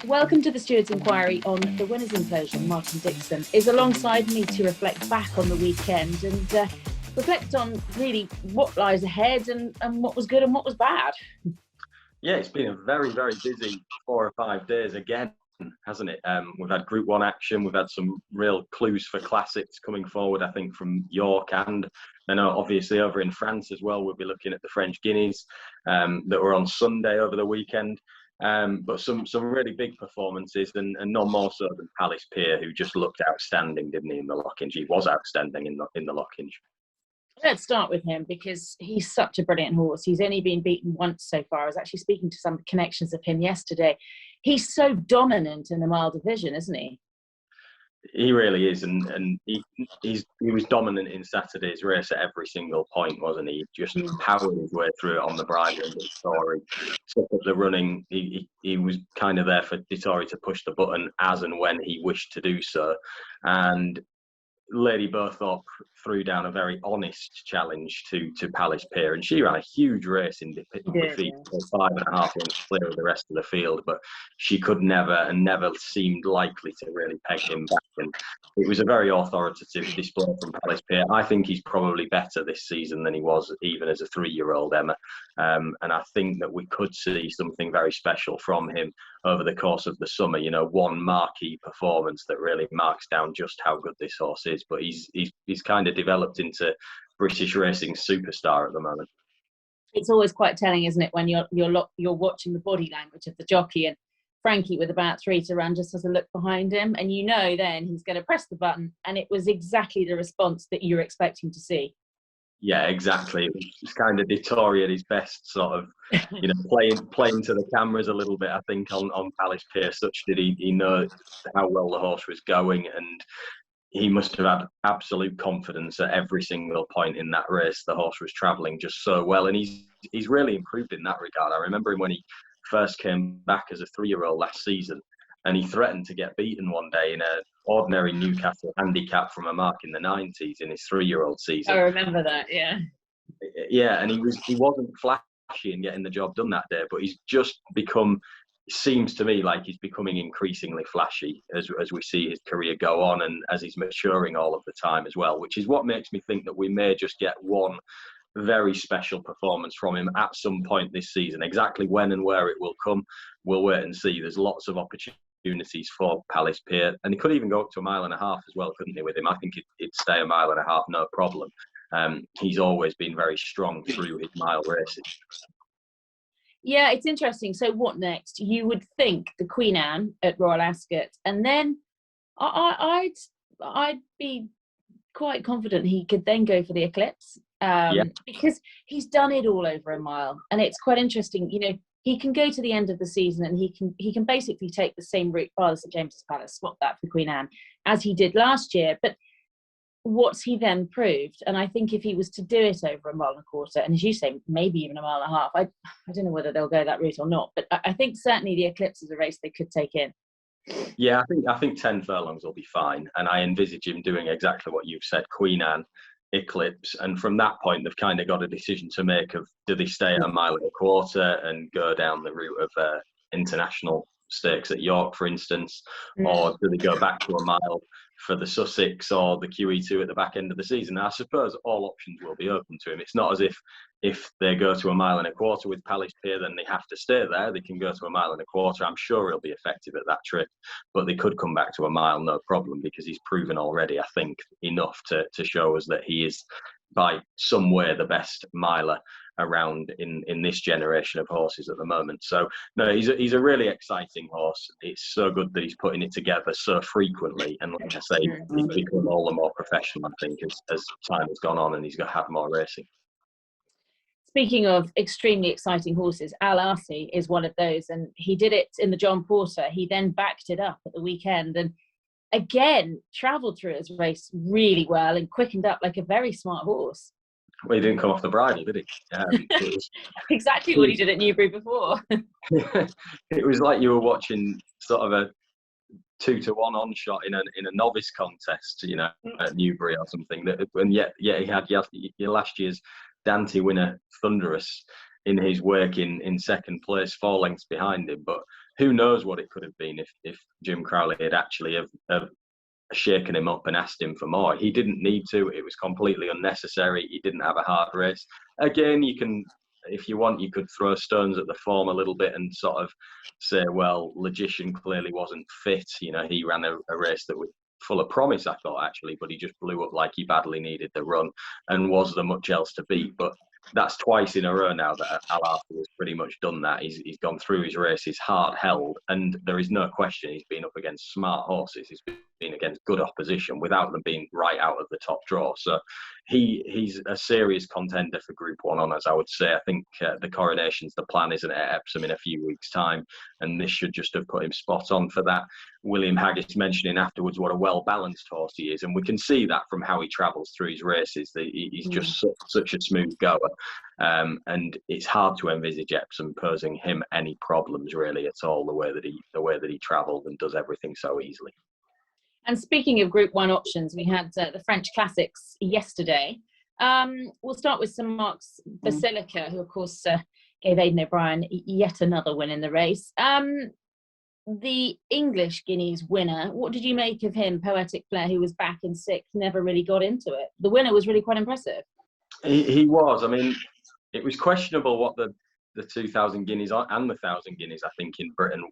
Welcome to the Stewards Enquiry on the winners' Enclosure. Martin Dixon is alongside me to reflect back on the weekend and reflect on really what lies ahead and what was good and what was bad. Yeah, it's been a very, very busy 4 or 5 days again, hasn't it? We've had Group 1 action. We've had some real clues for classics coming forward, I think, from York and obviously over in France as well. We'll be looking at the French Guineas that were on Sunday over the weekend. But some really big performances and none more so than Palace Pier, who just looked outstanding, didn't he, in the Lockinge? He was outstanding in the Lockinge. Let's start with him because he's such a brilliant horse. He's only been beaten once so far. I was actually speaking to some connections of him yesterday. He's so dominant in the mile division, isn't he? He really is, and he was dominant in Saturday's race at every single point, wasn't he? Just powered his way through it on the bridle and Dettori. Took up the running. He was kind of there for Dettori to push the button as and when he wished to do so, and Lady Berthorpe threw down a very honest challenge to Palace Pier, and she ran a huge race in defeat, 5.5 lengths clear of the rest of the field, but she could never seemed likely to really peg him back. And it was a very authoritative display from Palace Pier. I think he's probably better this season than he was even as a 3-year-old, Emma. And I think that we could see something very special from him over the course of the summer. You know, one marquee performance that really marks down just how good this horse is. But he's kind of developed into British racing superstar at the moment. It's always quite telling, isn't it, when you're watching the body language of the jockey, and Frankie with about 3 to run just has a look behind him, and you know then he's going to press the button, and it was exactly the response that you're expecting to see. Yeah, exactly. It was kind of Dettori at his best, sort of, you know, playing to the cameras a little bit, I think, on Palace Pier. Such did he know how well the horse was going, and he must have had absolute confidence at every single point in that race. The horse was travelling just so well, and he's really improved in that regard. I remember him when he first came back as a 3-year-old last season, and he threatened to get beaten one day in an ordinary Newcastle handicap from a mark in the 90s in his 3-year-old season. I remember that, yeah. Yeah, and he wasn't flashy in getting the job done that day, but he's just become, seems to me like he's becoming increasingly flashy as we see his career go on and as he's maturing all of the time as well, which is what makes me think that we may just get one very special performance from him at some point this season. Exactly when and where it will come, we'll wait and see. There's lots of opportunities for Palace Pier, and he could even go up to 1.5 miles as well, couldn't he, with him? I think it'd stay 1.5 miles, no problem. He's always been very strong through his mile races. Yeah, it's interesting. So what next? You would think the Queen Anne at Royal Ascot, and then I'd be quite confident he could then go for the Eclipse, because he's done it all over a mile, and it's quite interesting. You know, he can go to the end of the season and he can basically take the same route by the St James's Palace, swap that for Queen Anne, as he did last year. But what's he then proved? And I think if he was to do it over 1.25 miles, and as you say, maybe even 1.5 miles, I don't know whether they'll go that route or not, but I think certainly the Eclipse is a race they could take in. Yeah, I think 10 furlongs will be fine, and I envisage him doing exactly what you've said: Queen Anne, Eclipse, and from that point they've kind of got a decision to make of, do they stay at 1.25 miles and go down the route of international stakes at York, for instance, or do they go back to 1 mile for the Sussex or the QE2 at the back end of the season? I suppose all options will be open to him. It's not as if they go to 1.25 miles with Palace Pier, then they have to stay there. They can go to 1.25 miles. I'm sure he'll be effective at that trip, but they could come back to 1 mile, no problem, because he's proven already, I think, enough to show us that he is by some way the best miler around in this generation of horses at the moment. So no, he's a really exciting horse. It's so good that he's putting it together so frequently, and like I say, he's become all the more professional, I think, as time has gone on and he's got to have more racing. Speaking of extremely exciting horses, Aasy is one of those, and he did it in the John Porter. He then backed it up at the weekend and again travelled through his race really well and quickened up like a very smart horse. Well, he didn't come off the bridle, did he? Exactly what he did at Newbury before. It was like you were watching sort of a 2-to-1 on shot in a novice contest, you know, at Newbury or something. And yet he had last year's Dante winner Thunderous in his work in second place, 4 lengths behind him. But who knows what it could have been if Jim Crowley had actually have shaken him up and asked him for more. He didn't need to. It was completely unnecessary. He didn't have a hard race. Again, you can, if you want, you could throw stones at the form a little bit and sort of say, well, Logician clearly wasn't fit. You know, he ran a race that was full of promise, I thought, actually, but he just blew up like he badly needed the run. And was there much else to beat? But that's twice in a row now that Aasy has pretty much done that. He's gone through his races hard held, and there is no question he's been up against smart horses. He's been against good opposition without them being right out of the top draw. So he's a serious contender for Group 1 honours, I would say. I think the Coronation's the plan, isn't it, at Epsom in a few weeks' time, and this should just have put him spot on for that. William Haggis mentioning afterwards what a well-balanced horse he is, and we can see that from how he travels through his races. He's just such a smooth goer, and it's hard to envisage Epsom posing him any problems really at all, the way that he travelled and does everything so easily. And speaking of Group 1 options, we had the French Classics yesterday. We'll start with St Mark's Basilica, who of course gave Aidan O'Brien yet another win in the race. The English Guineas winner, what did you make of him, Poetic Flare, who was back in 6th, never really got into it? The winner was really quite impressive. He was. I mean, it was questionable what the 2,000 guineas and the 1,000 guineas, I think, in Britain,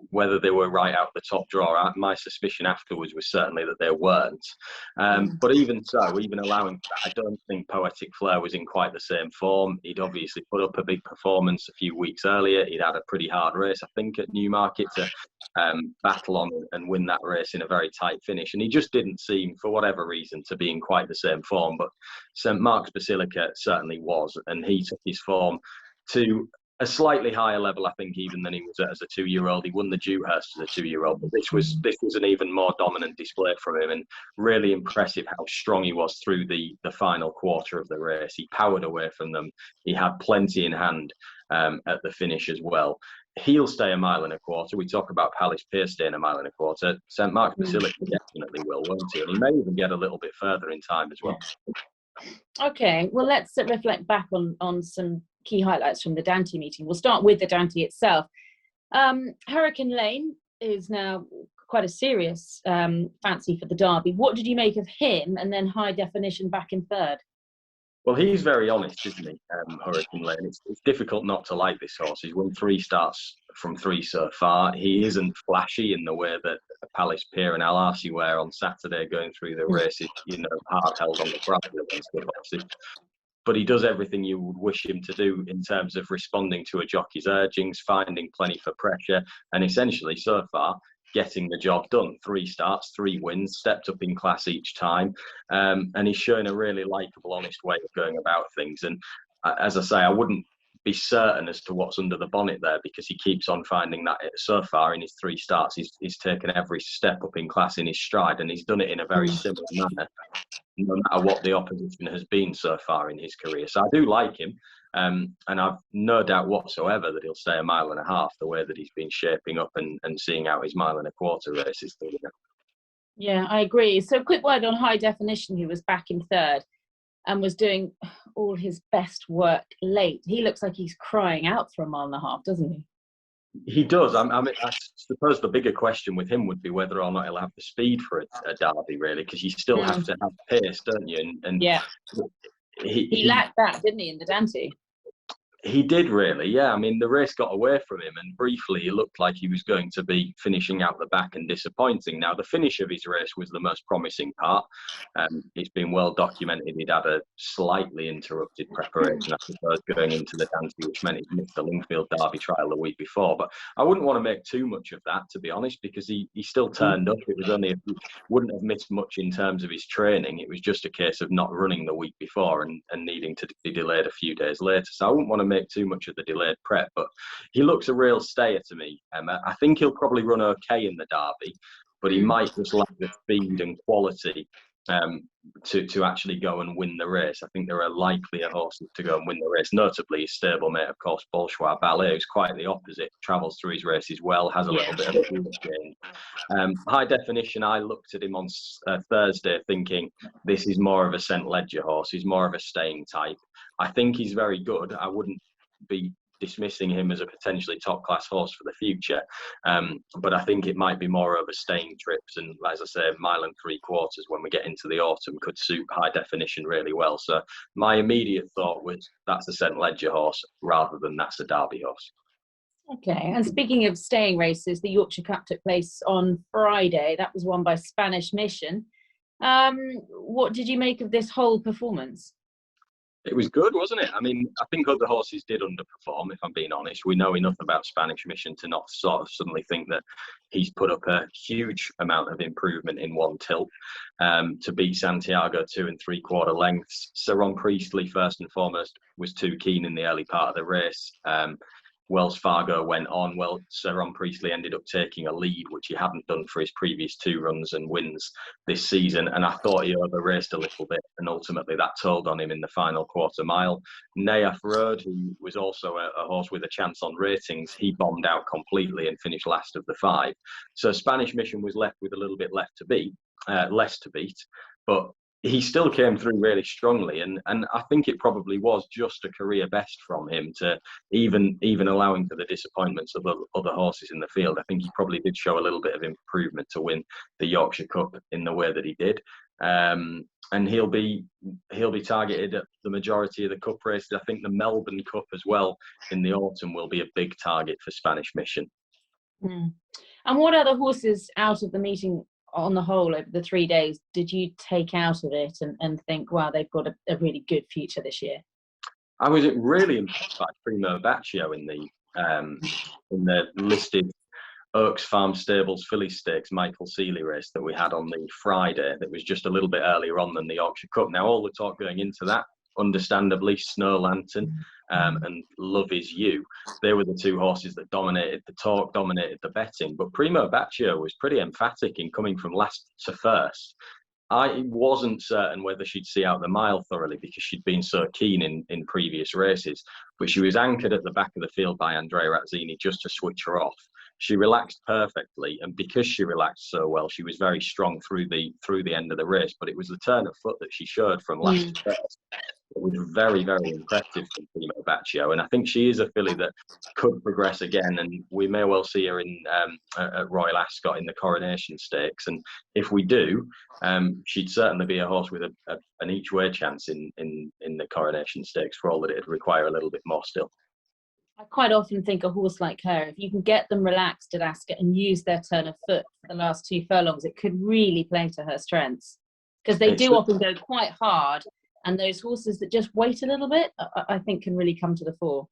whether they were right out the top draw. My suspicion afterwards was certainly that they weren't. But even so, even allowing that, I don't think Poetic Flare was in quite the same form. He'd obviously put up a big performance a few weeks earlier. He'd had a pretty hard race, I think, at Newmarket to battle on and win that race in a very tight finish. And he just didn't seem, for whatever reason, to be in quite the same form. But St Mark's Basilica certainly was, and he took his form to a slightly higher level, I think, even than he was at as a 2-year-old. He won the Dewhurst as a 2-year-old, but this was an even more dominant display from him, and really impressive how strong he was through the final quarter of the race. He powered away from them. He had plenty in hand at the finish as well. He'll stay a mile and a quarter. We talk about Pier staying a mile and a quarter. St Mark's Basilica definitely will, won't he? And he may even get a little bit further in time as well. Okay, well, let's reflect back on some key highlights from the Dante meeting. We'll start with the Dante itself. Hurricane Lane is now quite a serious fancy for the Derby. What did you make of him? And then High Definition back in 3rd. Well, he's very honest, isn't he, Hurricane Lane? It's difficult not to like this horse. He's won 3 starts from 3 so far. He isn't flashy in the way that Pier and Aasy were on Saturday going through the races, hard held on the bridle against good horses. But he does everything you would wish him to do in terms of responding to a jockey's urgings, finding plenty for pressure, and essentially, so far, getting the job done. 3 starts, 3 wins, stepped up in class each time, and he's showing a really likeable, honest way of going about things. And as I say, I wouldn't be certain as to what's under the bonnet there, because he keeps on finding that so far in his 3 starts, he's taken every step up in class in his stride, and he's done it in a very similar manner, no matter what the opposition has been so far in his career. So I do like him, and I've no doubt whatsoever that he'll stay a mile and a half, the way that he's been shaping up and seeing out his mile and a quarter races. Yeah, I agree. So quick word on High Definition, who was back in 3rd and was doing all his best work late. He looks like he's crying out for a mile and a half, doesn't he? He does. I mean, I suppose the bigger question with him would be whether or not he'll have the speed for a Derby, really, because you still have to have pace, don't you? And yeah, he lacked that, didn't he, in the Dante? He did, really, yeah. I mean, the race got away from him, and briefly he looked like he was going to be finishing out the back and disappointing. Now, the finish of his race was the most promising part. It's been well documented. He'd had a slightly interrupted preparation, I suppose, going into the Dante, which meant he missed the Lingfield Derby trial the week before. But I wouldn't want to make too much of that, to be honest, because he still turned up. It was only wouldn't have missed much in terms of his training. It was just a case of not running the week before and needing to be delayed a few days later. So I wouldn't want to make too much of the delayed prep, but he looks a real stayer to me. I think he'll probably run okay in the Derby, but he might just lack the speed and quality to actually go and win the race. I think there are likelier horses to go and win the race, notably his stablemate, of course, Bolchois Ballet, who's quite the opposite, travels through his races well, has a little bit of a change. High Definition, I looked at him on Thursday thinking this is more of a St Ledger horse, he's more of a staying type. I think he's very good. I wouldn't be dismissing him as a potentially top-class horse for the future. But I think it might be more over staying trips, and as I say, 1.75 miles when we get into the autumn could suit high definition really well. So my immediate thought was that's a St Ledger horse rather than that's a Derby horse. Okay, and speaking of staying races, the Yorkshire Cup took place on Friday. That was won by Spanish Mission. What did you make of this whole performance? It was good, wasn't it? I mean, I think other horses did underperform, if I'm being honest. We know enough about Spanish Mission to not sort of suddenly think that he's put up a huge amount of improvement in one tilt. To beat Santiago 2 3/4 lengths. Sir Ron Priestley, first and foremost, was too keen in the early part of the race. Wells Fargo went on. Well, Sir Ron Priestley ended up taking a lead, which he hadn't done for his previous 2 runs and wins this season. And I thought he over-raced a little bit, and ultimately that told on him in the final quarter mile. Nayaf Road, who was also a horse with a chance on ratings, he bombed out completely and finished last of the 5. So Spanish Mission was left with a little bit less to beat, but he still came through really strongly, and I think it probably was just a career best from him to even allowing for the disappointments of other horses in the field. I think he probably did show a little bit of improvement to win the Yorkshire Cup in the way that he did, and he'll be targeted at the majority of the Cup races. I think the Melbourne Cup as well in the autumn will be a big target for Spanish Mission. And what other horses out of the meeting on the whole over the 3 days did you take out of it and think, wow, they've got a really good future this year? I was really impressed by Primo Baccio in the listed Oaks Farm Stables Filly Stakes Michael Seeley race that we had on the Friday. That was just a little bit earlier on than the Yorkshire Cup. Now, all the talk going into that, understandably, Snow Lantern and Love Is You, they were the 2 horses that dominated the talk, dominated the betting. But Primo Baccio was pretty emphatic in coming from last to first. I wasn't certain whether she'd see out the mile thoroughly because she'd been so keen in previous races, but she was anchored at the back of the field by Andrea Razzini just to switch her off. She relaxed perfectly, and because she relaxed so well, she was very strong through the end of the race. But it was the turn of foot that she showed from last to first. It was very, very impressive from Primo Baccio, and I think she is a filly that could progress again, and we may well see her in at Royal Ascot in the Coronation Stakes. And if we do, she'd certainly be a horse with an each-way chance in the Coronation Stakes, for all that it'd require a little bit more still. I quite often think a horse like her, if you can get them relaxed at Ascot and use their turn of foot for the last 2 furlongs, it could really play to her strengths, because they do often go quite hard. And those horses that just wait a little bit, I think, can really come to the fore.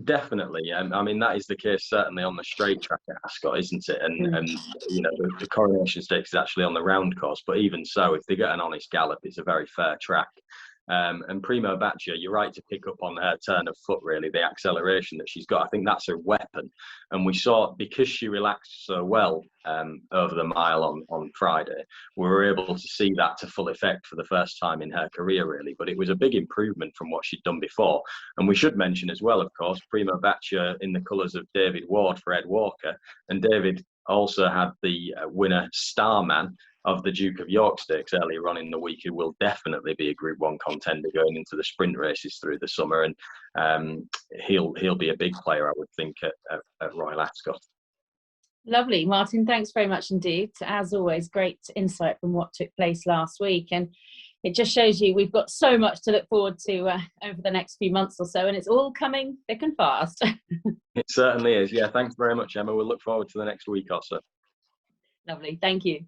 Definitely. I mean, that is the case certainly on the straight track at Ascot, isn't it? And you know, the Coronation Stakes is actually on the round course. But even so, if they get an honest gallop, it's a very fair track. And Primo Baccio, you're right to pick up on her turn of foot, really, the acceleration that she's got. I think that's her weapon. And we saw, because she relaxed so well over the mile on Friday, we were able to see that to full effect for the first time in her career, really. But it was a big improvement from what she'd done before. And we should mention as well, of course, Primo Baccio in the colours of David Ward for Ed Walker. And David also had the winner Starman of the Duke of York Stakes earlier on in the week, who will definitely be a Group 1 contender going into the sprint races through the summer, and he'll be a big player, I would think, at Royal Ascot. Lovely, Martin. Thanks very much indeed. As always, great insight from what took place last week, and it just shows you we've got so much to look forward to over the next few months or so, and it's all coming thick and fast. It certainly is. Yeah, thanks very much, Emma. We'll look forward to the next week or so. Lovely. Thank you.